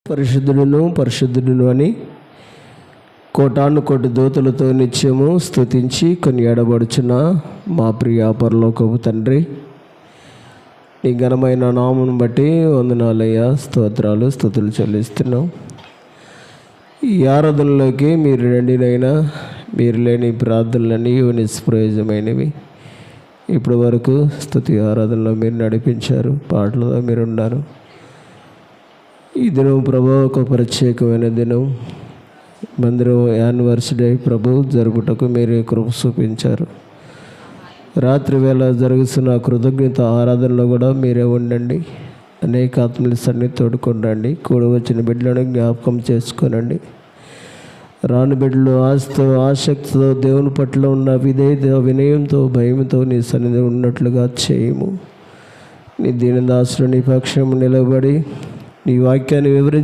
పరిశుద్ధుడును అని కోటాను కోటి దూతలతో నిత్యము స్తుతించి కొనియాడబడుచున్న మా ప్రియ పరలోకపు తండ్రి, నీ ఘనమైన నామమును బట్టి వందనాలయ్యా, స్తోత్రాలు స్తుతులు చెల్లిస్తున్నాం. ఈ ఆరాధనలోకి మీరు రండినైనా, మీరు లేని ప్రార్థనలన్నీ నిష్ప్రయోజమైనవి. ఇప్పటి వరకు స్తుతి ఆరాధనలో మీరు నడిపించారు, పాటలలో మీరు ఉన్నారు. ఈ దినం ప్రభు ఒక ప్రత్యేకమైన దినం, మందిరం యానివర్సరీ ప్రభు జరుపుటకు మీరే కృప చూపించారు. రాత్రి వేళ జరుగుతున్న కృతజ్ఞత ఆరాధనలో కూడా మీరే ఉండండి. అనేక ఆత్మల సన్నిధి తోడుకొనండి. కూడి వచ్చిన బిడ్డలను జ్ఞాపకం చేసుకోనండి. రాని బిడ్డలు ఆశతో ఆసక్తితో దేవుని పట్ల ఉన్న వినయంతో భయంతో నీ సన్నిధి ఉన్నట్లుగా చేయము. నీ దీనదాసులు నీ పక్షం నిలబడి నీ వాక్యాన్ని వివరించి